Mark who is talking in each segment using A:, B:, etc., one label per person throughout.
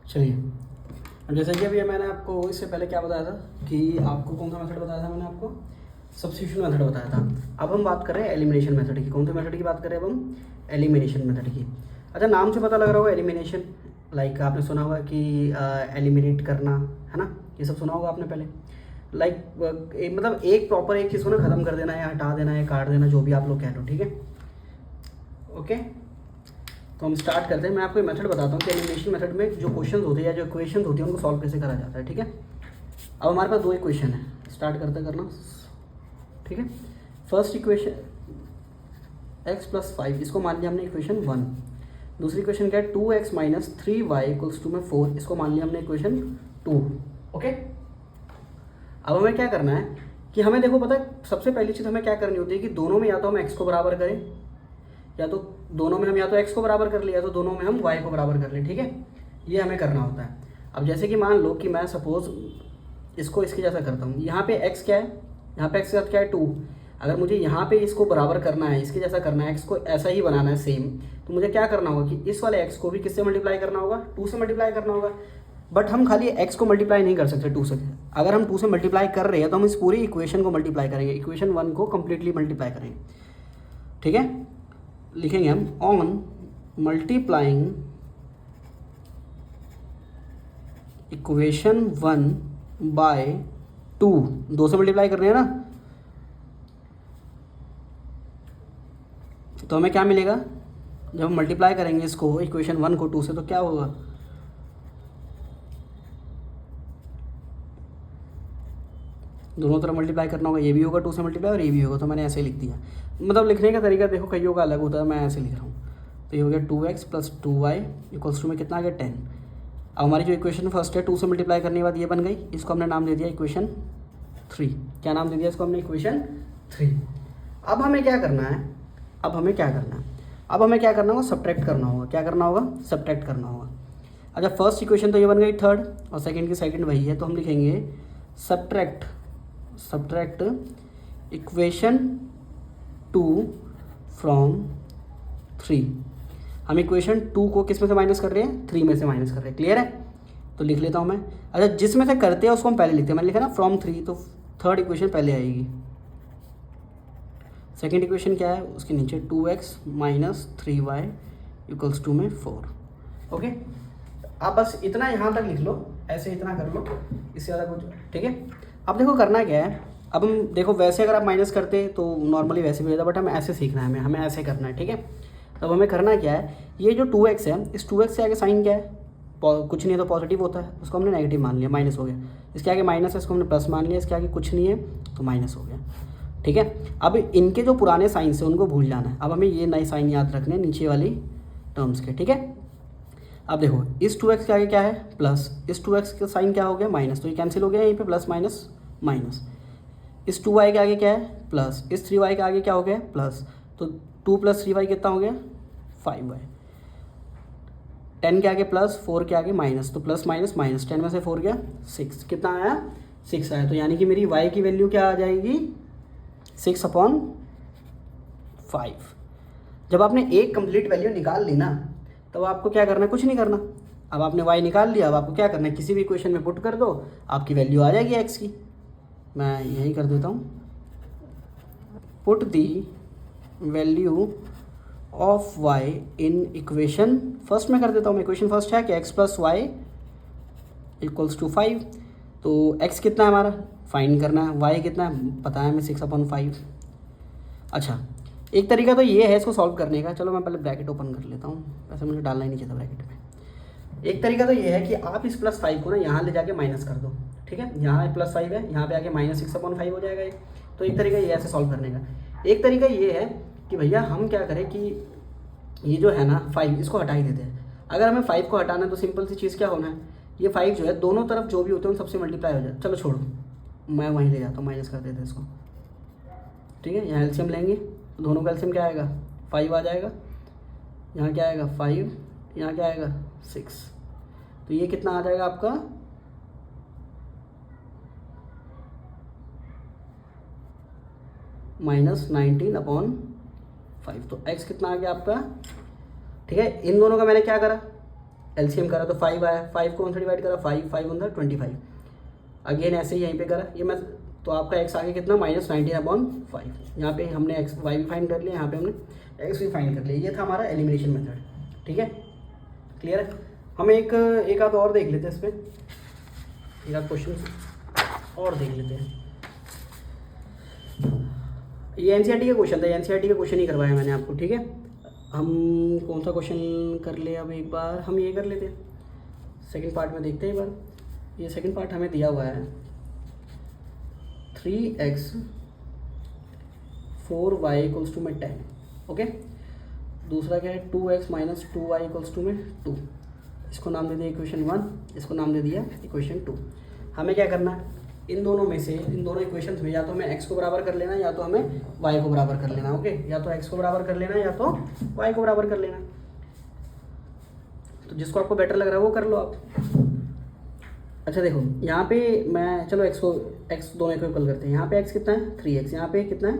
A: चलिए, अब जैसे कि अभी मैंने आपको इससे पहले क्या बताया था कि आपको कौन सा मेथड बताया था, मैंने आपको सब्स्टिट्यूशन मेथड बताया था। अब हम बात कर रहे हैं एलिमिनेशन मेथड की। कौन से मेथड की बात कर रहे हैं अब हम? एलिमिनेशन मेथड की। अच्छा, नाम से पता लग रहा होगा एलिमिनेशन, लाइक आपने सुना होगा कि एलिमिनेट करना, है ना, ये सब सुना होगा आपने पहले। लाइक मतलब एक प्रॉपर एक चीज़ को ना ख़त्म कर देना है, हटा देना है, काट देना, जो भी आप लोग कह लो, ठीक है। ओके, तो हम स्टार्ट करते हैं। मैं आपको मेथड बताता हूँ कि एलिमिनेशन मेथड में जो क्वेश्चन होते हैं या जो इक्वेशन होती है उनको सॉल्व कैसे करा जाता है, ठीक है। अब हमारे पास दो इक्वेशन है, स्टार्ट करते करना, ठीक है। फर्स्ट इक्वेशन x+5, इसको मान लिया हमने इक्वेशन 1। दूसरी इक्वेशन क्या है? 2x - 3y = 4, इसको मान लिया हमने इक्वेशन 2। ओके, अब हमें क्या करना है कि हमें देखो पता है, सबसे पहली चीज़ हमें क्या करनी होती है कि दोनों में या तो हम x को बराबर करें, या तो दोनों में हम या तो x को बराबर कर लें, या तो दोनों में हम y को बराबर कर लें, ठीक है। ये हमें करना होता है। अब जैसे कि मान लो कि मैं सपोज इसको इसके जैसा करता हूँ, यहाँ पे x क्या है, यहाँ पे x के साथ क्या है 2। अगर मुझे यहाँ पे इसको बराबर करना है, इसके जैसा करना है, x को ऐसा ही बनाना है सेम, तो मुझे क्या करना होगा कि इस वाले x को भी किससे मल्टीप्लाई करना होगा? 2 से मल्टीप्लाई करना होगा। बट हम खाली x को मल्टीप्लाई नहीं कर सकते 2 से। अगर हम 2 से मल्टीप्लाई कर रहे हैं तो हम इस पूरी इक्वेशन को मल्टीप्लाई करेंगे, इक्वेशन 1 को कम्प्लीटली मल्टीप्लाई करेंगे, ठीक है। लिखेंगे हम ऑन मल्टीप्लाइंग इक्वेशन 1 बाय 2, 2 से मल्टीप्लाई कर रहे हैं ना, तो हमें क्या मिलेगा जब हम मल्टीप्लाई करेंगे इसको इक्वेशन 1 को 2 से, तो क्या होगा? दोनों तरफ मल्टीप्लाई करना होगा, ये भी होगा 2 से मल्टीप्लाई और ये भी होगा, तो मैंने ऐसे लिख दिया। मतलब लिखने का तरीका देखो कईयों का अलग होता है, मैं ऐसे लिख रहा हूँ। तो ये हो गया 2x + 2y = में कितना आ गया 10। अब हमारी जो इक्वेशन फर्स्ट है 2 से मल्टीप्लाई करने के बाद ये बन गई, इसको हमने नाम दे दिया इक्वेशन 3। क्या नाम दे दिया इसको हमने? इक्वेशन 3। अब हमें क्या करना है? अब हमें क्या करना होगा? सब्ट्रैक्ट करना होगा। क्या करना होगा? सब्ट्रैक्ट करना होगा। अच्छा, फर्स्ट इक्वेशन तो ये बन गई थर्ड, और सेकंड की सेकंड वही है, तो हम लिखेंगे सब्ट्रैक्ट इक्वेशन 2 फ्रॉम 3। हम इक्वेशन 2 को किस में से माइनस कर रहे हैं? 3 में से माइनस कर रहे हैं। क्लियर है? तो लिख लेता हूँ मैं। अच्छा, जिसमें से करते हैं उसको हम पहले लिखते हैं। मैंने लिखा ना फ्रॉम 3, तो थर्ड इक्वेशन पहले आएगी। सेकेंड इक्वेशन क्या है? उसके नीचे 2x - 3y = में 4। ओके, आप बस इतना यहाँ तक लिख लो, ऐसे इतना कर लो, इससे ज़्यादा कुछ, ठीक है। अब देखो करना क्या है, अब हम देखो वैसे अगर आप माइनस करते तो नॉर्मली वैसे भी होता, बट हमें ऐसे सीखना है, हमें ऐसे करना है, ठीक है। तब हमें करना क्या है, ये जो 2x है, इस 2x से आगे साइन क्या है? कुछ नहीं है तो पॉजिटिव होता है, उसको हमने नेगेटिव मान लिया, माइनस हो गया। इसके आगे माइनस है, इसको हमने प्लस मान लिया, इसके आगे कुछ नहीं है तो माइनस हो गया, ठीक है। अब इनके जो पुराने साइंस है उनको भूल जाना है। अब हमें ये नए साइन याद रखने हैं नीचे वाली टर्म्स के, ठीक है। अब देखो इस 2x के आगे क्या है? प्लस, इस 2x का साइन क्या हो गया? माइनस, तो ये कैंसिल हो गया यहीं पे, प्लस माइनस माइनस। इस 2y के आगे क्या है? प्लस, इस 3y के आगे क्या हो गया? प्लस, तो 2 + 3y कितना हो गया? 5y। 10 के आगे प्लस, 4 के आगे माइनस, तो प्लस माइनस माइनस, 10 में से 4 गया 6, कितना आया? 6 आया। तो यानी कि मेरी y की वैल्यू क्या आ जाएगी? 6/5। जब आपने एक कंप्लीट वैल्यू निकाल ली ना, तब आपको क्या करना है? कुछ नहीं करना। अब आपने y निकाल लिया, अब आपको क्या करना है? किसी भी इक्वेशन में पुट कर दो, आपकी वैल्यू आ जाएगी x की। मैं यही कर देता हूँ, put the value of y in equation first में कर देता हूँ मैं। इक्वेशन फर्स्ट है कि x + y = 5। तो x कितना है हमारा? फाइंड करना है। y कितना है? पता है हमें 6/5। अच्छा, एक तरीका तो ये है इसको सॉल्व करने का। चलो मैं पहले ब्रैकेट ओपन कर लेता हूँ, वैसे मुझे डालना ही नहीं चाहिए ब्रैकेट में। एक तरीका तो ये है कि आप इस +5 को ना यहाँ ले जाके माइनस कर दो, ठीक है। यहाँ +5 है, यहाँ पे आके -6/5 हो जाएगा ये। तो एक तरीका ये ऐसे सॉल्व करने का। एक तरीका ये है कि भैया हम क्या करें कि ये जो है ना 5, इसको हटा ही देते हैं। अगर हमें 5 को हटाना है तो सिंपल सी चीज़ क्या होना है, ये 5 जो है दोनों तरफ जो भी होते हैं उन सबसे मल्टीप्लाई हो जाए। चलो छोड़ो, मैं वहीं ले जाता हूँ, माइनस कर देते हैं इसको, ठीक है। यहाँ एलसीएम लेंगे, दोनों का एलसीएम क्या आएगा? 5 आ जाएगा। यहाँ क्या आएगा? 5, यहाँ क्या आएगा? 6। तो ये कितना आ जाएगा आपका? -19/5। तो x कितना आ गया आपका? ठीक है, इन दोनों का मैंने क्या करा? एलसीएम करा तो 5 आया, 5 को 1 से डिवाइड करा, 5 5 1 25। अगेन ऐसे ही यहीं पे करा, ये मैं तो आपका एक्स आगे कितना -19/5। यहाँ पे हमने एक्स वाई भी फाइंड कर लिया, यहाँ पे हमने एक्स भी फाइंड कर लिया। ये था हमारा एलिमिनेशन मेथड, ठीक है, क्लियर है। हम एक आध और देख लेते हैं इस पर, एक आध क्वेश्चन और देख लेते हैं। ये एनसीईआरटी का क्वेश्चन था, एनसीईआरटी का क्वेश्चन ही करवाया मैंने आपको, ठीक है। हम कौन सा क्वेश्चन कर ले अब, एक बार हम ये कर लेते हैं, सेकंड पार्ट में देखते हैं एक बार। ये सेकंड पार्ट हमें दिया हुआ है 3x 4y इक्वल्स टू में 10, ओके। दूसरा क्या है 2x minus 2y equals to में 2। इसको नाम दे दिया इक्वेशन 1, इसको नाम दे दिया इक्वेशन 2। हमें क्या करना है, इन दोनों में से, इन दोनों इक्वेशंस में या तो हमें x को बराबर कर लेना है या तो हमें y को बराबर कर लेना, ओके। या तो x को बराबर कर लेना है या तो y को बराबर कर लेना। तो जिसको आपको बेटर लग रहा है वो कर लो आप। अच्छा देखो, यहाँ पे मैं चलो x दोनों को इक्वल करते हैं। यहाँ पे x कितना है 3x, यहाँ पे कितना है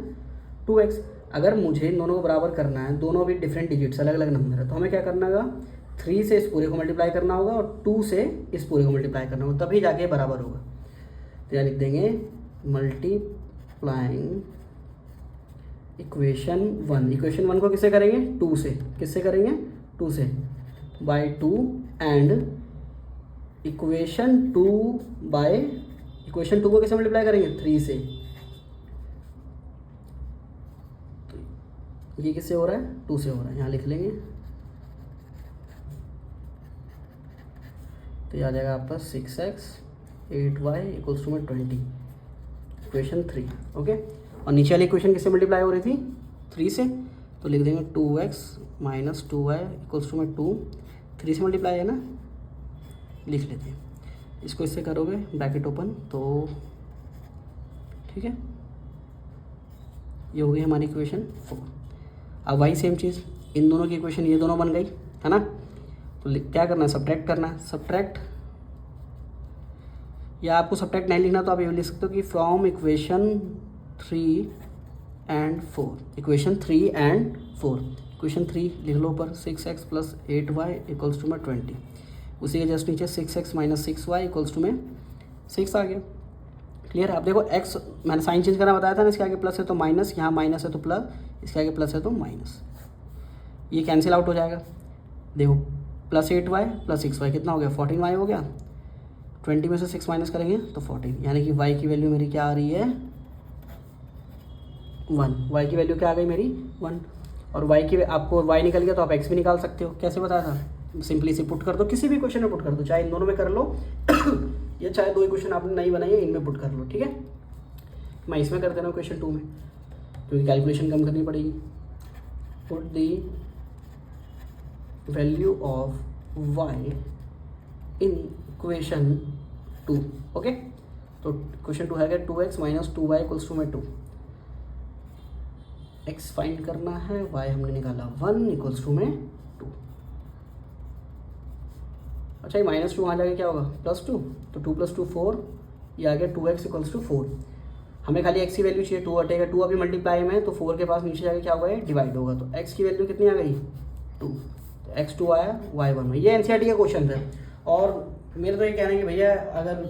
A: 2x। अगर मुझे इन दोनों को बराबर करना है, दोनों भी डिफरेंट डिजिट्स, अलग अलग नंबर है, तो हमें क्या करना होगा, 3 से इस पूरे को मल्टीप्लाई करना होगा और 2 से इस पूरे को मल्टीप्लाई करना होगा, तभी जाके बराबर होगा। तो यहाँ लिख देंगे मल्टीप्लाइंग इक्वेशन 1। इक्वेशन 1 को किससे करेंगे 2 से, किससे करेंगे 2 से, by 2 and equation 2 by, equation 2 को किससे मल्टीप्लाई करेंगे 3 से। तो ये किससे हो रहा है 2 से हो रहा है, यहाँ लिख लेंगे। तो ये आ जाएगा आपका 6x 8y इक्वल्स टू में 20, इक्वेशन 3, ओके। और नीचे वाली इक्वेशन किससे मल्टीप्लाई हो रही थी 3 से, तो लिख देंगे 2x minus 2y equals to में 2, 3 से मल्टीप्लाई है ना, लिख लेते हैं। इसको इससे करोगे ब्रैकेट ओपन, तो ठीक है, ये हो गई हमारी इक्वेशन 4। अब वही सेम चीज़, इन दोनों की इक्वेशन ये दोनों बन गई है ना। तो क्या करना है, सब्ट्रैक्ट करना है, सब्ट्रैक्ट, या आपको सब्ट्रैक्ट नहीं लिखना तो आप ये लिख सकते हो कि from equation 3 and 4, equation 3 and 4। Equation 3 लिख लो ऊपर 6x plus 8y equals to में 20, उसी के जस्ट नीचे 6x minus 6y equals to में 6 आ गया, क्लियर है। आप देखो x मैंने साइन चेंज करना बताया था ना, इसके आगे प्लस है तो माइनस, यहाँ माइनस है तो प्लस, इसके आगे प्लस है तो माइनस, ये कैंसिल आउट हो जाएगा। देखो प्लस 8y प्लस 6y कितना हो गया 14y हो गया, 20 में से 6 माइनस करेंगे तो 14, यानी कि y की वैल्यू मेरी क्या आ रही है 1। y की वैल्यू क्या आ गई मेरी 1। और y की, आपको y निकल गया तो आप x भी निकाल सकते हो। कैसे बताया था, सिंपली से पुट कर दो, किसी भी क्वेश्चन में पुट कर दो, चाहे इन दोनों में कर लो या चाहे 2 इक्वेशन आपने नहीं बनाई है इनमें पुट कर लो, ठीक है। मैं इसमें कर दे रहा हूँ क्वेश्चन 2 में, क्योंकि कैलकुलेशन कम करनी पड़ेगी। Put the value of y in equation 2, okay. तो क्वेश्चन 2 है 2x minus 2y equals to में 2, x फाइंड करना है, y हमने निकाला 1 इक्वल्स टू में 2। अच्छा ये माइनस 2 वहाँ जाके क्या होगा +2, तो 2 + 2 4, ये आ गया 2x इक्वल्स टू 4। हमें खाली x की वैल्यू चाहिए, 2 हटेगा, 2 अभी मल्टीप्लाई में है तो 4 के पास नीचे जाके क्या होगा डिवाइड होगा, तो x की वैल्यू कितनी आ गई 2, तो x 2 आया y 1। ये एनसीईआरटी का क्वेश्चन था, और मेरा तो ये कहना है कि भैया अगर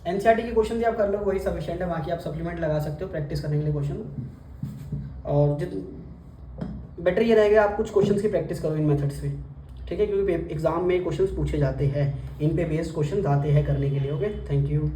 A: एनसीईआरटी के क्वेश्चन भी आप कर लो वही सफिशिएंट है, बाकी आप सप्लीमेंट लगा सकते हो प्रैक्टिस करने के लिए क्वेश्चन। और बेटर ये रहेगा आप कुछ क्वेश्चंस की प्रैक्टिस करो इन मेथड्स पे, ठीक है, क्योंकि एग्जाम में क्वेश्चंस पूछे जाते हैं, इन पे बेस्ड क्वेश्चंस आते हैं करने के लिए, ओके। Thank you.